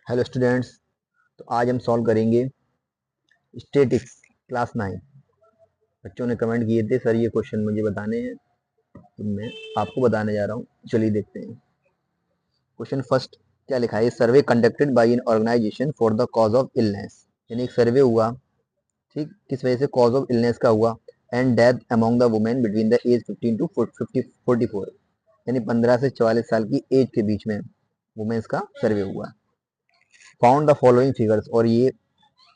Hello students. तो आज हम सॉल्व करेंगे स्टैटिक्स क्लास 9। बच्चों ने कमेंट किए थे सर ये क्वेश्चन मुझे बताने हैं, तो मैं आपको बताने जा रहा हूँ। चलिए देखते हैं क्वेश्चन फर्स्ट क्या लिखा है। Survey conducted by an organisation for the cause of illness, यानी एक सर्वे हुआ, ठीक, किस वजह से, कॉज ऑफ इलनेस का हुआ, and death among the women between the age 15 to 44, यानी 15 से 44 साल की एज के बीच में वुमेन्स का सर्वे हुआ। फाउंड द फॉलोइंग फिगर्स, और ये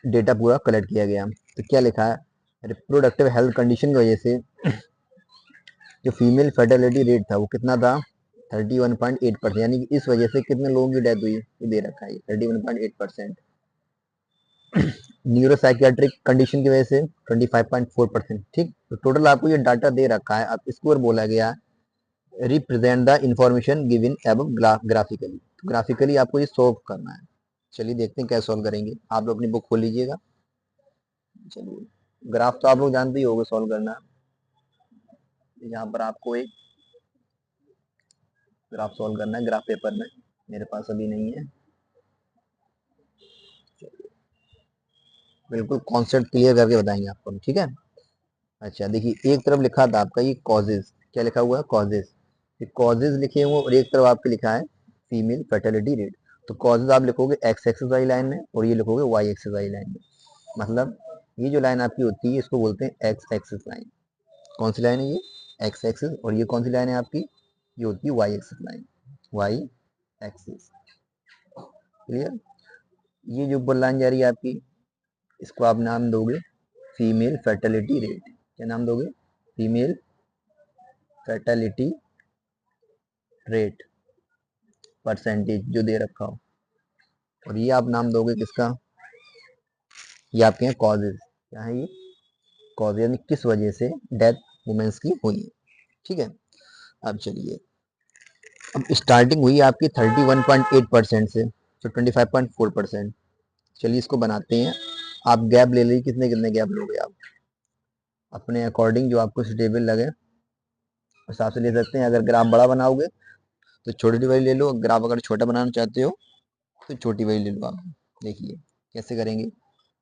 डेटा पूरा कलेक्ट किया गया। तो क्या लिखा है, रिप्रोडक्टिव हेल्थ कंडीशन की वजह से जो फीमेल फर्टिलिटी रेट था वो कितना था, 31.8%, यानी कि इस वजह से कितने लोगों की डेथ हुई ये दे रखा है, 31.8%। न्यूरोसाइकियाट्रिक कंडीशन की वजह से 25.4%। ठीक, तो टोटल आपको ये डाटा दे रखा है। आप इसको और बोला गया represent the information given above graphically, graphically आपको ये सॉल्व करना है। चलिए देखते हैं क्या सॉल्व करेंगे। आप लोग अपनी बुक खोल लीजिएगा। चलिए, ग्राफ तो आप लोग जानते ही होंगे सॉल्व करना। यहाँ पर आपको एक ग्राफ सॉल्व करना है, ग्राफ पेपर में, मेरे पास अभी नहीं है। बिल्कुल कॉन्सेप्ट क्लियर करके बताएंगे आपको हम, ठीक है। अच्छा देखिए, एक तरफ लिखा था आपका ये कॉजेज, क्या लिखा हुआ है, कॉजेज। ये कॉजेज लिखे हुए और एक तरफ आपके लिखा है फीमेल फर्टिलिटी रेट। तो कॉजेज आप लिखोगे एक्स एक्सिस वाली लाइन में और ये लिखोगे वाई एक्सिस वाली लाइन में। मतलब ये जो लाइन आपकी होती है इसको बोलते हैं एक्स एक्सिस लाइन। कौन सी लाइन है ये, एक्स एक्सिस। और ये कौन सी लाइन है आपकी, ये होती है Y axis line, Y axis. Clear. ये जो ऊपर लाइन जा रही है आपकी, इसको आप नाम दोगे फीमेल फर्टिलिटी रेट। क्या नाम दोगे, फीमेल फर्टिलिटी रेट, परसेंटेज जो दे रखा हो। और ये आप नाम दोगे किसका, ये आपके हैं कॉजेज। क्या है ये, कॉज, यानी किस वजह से डेथ वुमेन्स की हुई है। ठीक है। अब चलिए, अब स्टार्टिंग हुई आपकी 31.8% से, तो 25.4%। चलिए इसको बनाते हैं। आप गैप ले लीजिए, कितने कितने गैप लोगे आप अपने अकॉर्डिंग, जो आपको सुटेबल लगे उस हिसाब से ले सकते हैं। अगर ग्राफ बड़ा बनाओगे तो छोटी वाली ले लो, ग्राफ अगर छोटा बनाना चाहते हो तो छोटी वाली ले लो आप। देखिए कैसे करेंगे।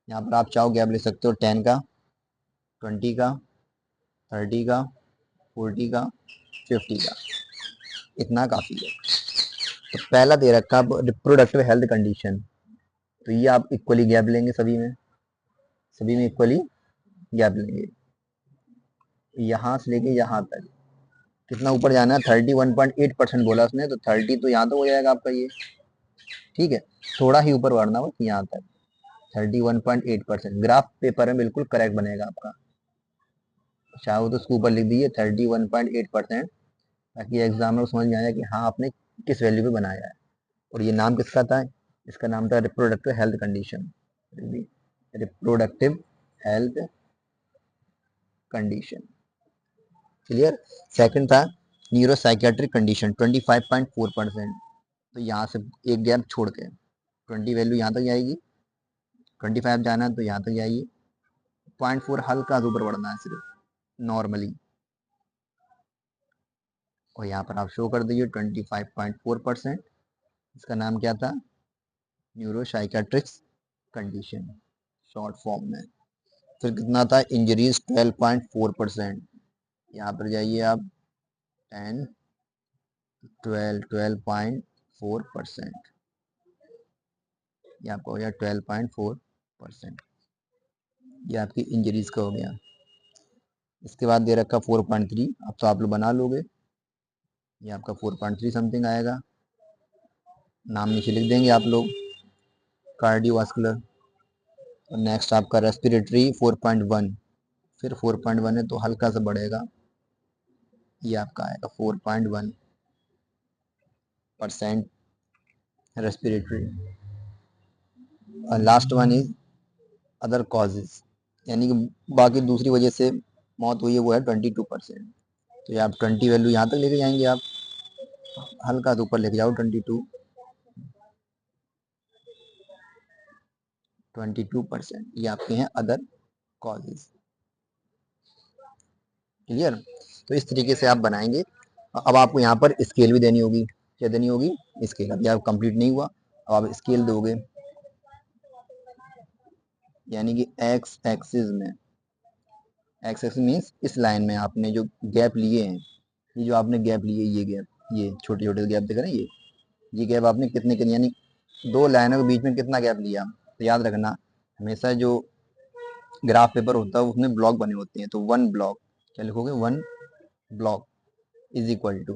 यहाँ पर आप चाहो गैप ले सकते हो 10 का, 20 का, 30 का, 40 का, 50 का, इतना काफ़ी है। तो पहला दे रखा है रिप्रोडक्टिव हेल्थ कंडीशन, तो ये आप इक्वली गैप लेंगे, सभी में इक्वली गैप लेंगे। यहाँ से लेके यहाँ तक कितना ऊपर जाना है, 31.8% बोला उसने, तो 30 तो यहाँ तक हो जाएगा आपका ये। ठीक है, थोड़ा ही ऊपर बढ़ना हो यहाँ तक, 31.8%। ग्राफ पेपर में बिल्कुल करेक्ट बनेगा आपका। चाहो तो उसको ऊपर लिख दीजिए 31.8%, ताकि एग्जाम में समझ में आया कि हाँ आपने किस वैल्यू पे बनाया है। और ये नाम किसका था, इसका नाम था reproductive health condition, reproductive health condition. Clear. Second था न्यूरोसाइकियाट्रिक कंडीशन, 25.4%। तो यहाँ से एक गैप छोड़ के 20 वैल्यू यहाँ तक जाएगी, 25 जाना है तो यहाँ तक जाइए, 0.4 हल्का ऊपर बढ़ना है सिर्फ नॉर्मली। और यहाँ पर आप शो कर दीजिए 25.4%। इसका नाम क्या था, न्यूरोसाइकियाट्रिक्स कंडीशन शॉर्ट फॉर्म में। फिर कितना था, इंजरीज 12.4%। यहाँ पर जाइए आप 10, 12.4%, ये आपका हो गया 12.4%। ये आपकी इंजरीज का हो गया। इसके बाद दे रखा 4.3, अब तो आप लोग बना लोगे, ये आपका 4.3 समथिंग आएगा। नाम नीचे लिख देंगे आप लोग, कार्डियोवास्कुलर। और नेक्स्ट आपका रेस्पिरेटरी 4.1, फिर 4.1 है तो हल्का सा बढ़ेगा, ये आपका आएगा 4.1% रेस्पिरेटरी। और last one is other causes, यानी कि बाकी दूसरी वजह से मौत हुई है, वो है 22%। तो ये आप 20 वैल्यू यहाँ तक लेके जाएंगे आप, हल्का तो ऊपर लेके जाओ 22%, ये आपके हैं अदर कॉजेज। क्लियर। तो इस तरीके से आप बनाएंगे। अब आपको यहाँ पर स्केल भी देनी होगी, क्या देनी होगी, स्केल। अभी आप कंप्लीट नहीं हुआ अब आप स्केल दोगे, यानी कि एक्स एक्सिस में, एक्स एक्सिस मीन्स इस लाइन में आपने जो गैप लिए हैं, ये जो आपने गैप लिए, ये गैप, ये छोटे छोटे गैप दिख रहे हैं, ये गैप आपने कितने के, यानी दो लाइनों के बीच में कितना गैप लिया। तो याद रखना हमेशा जो ग्राफ पेपर होता है उसमें ब्लॉक बने होते हैं, तो वन ब्लॉक, क्या लिखोगे, one block is equal to,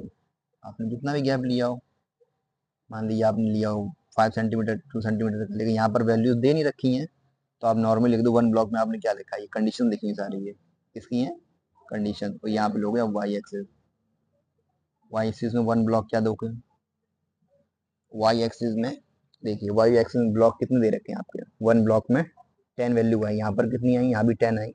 आपने जितना भी गैप लिया हो, मान लीजिए आपने लिया हो 5 सेंटीमीटर 2 सेंटीमीटर, लेकिन यहाँ पर वैल्यूज दे नहीं रखी हैं, तो आप नॉर्मल लिख दो वन ब्लॉक में आपने क्या लिखा है, कंडीशन लिखी है सारी, ये किसकी है, कंडीशन। तो यहाँ पे लोगे आप वाई एक्सिस, वाई एक्सिस में वन ब्लॉक क्या दोगे, वाई एक्सिस में देखिए, वाई एक्सिस में ब्लॉक कितने दे रखे हैं आपके, वन ब्लॉक में 10 वैल्यू आई, यहाँ पर कितनी आई, यहाँ भी 10 आई,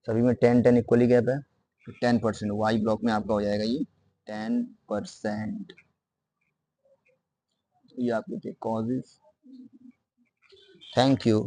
सभी में 10 10 इक्वली गैप है, तो 10%, वाई ब्लॉक में आपका हो जाएगा ये 10%। ये आपके थे कॉजेज। Thank you.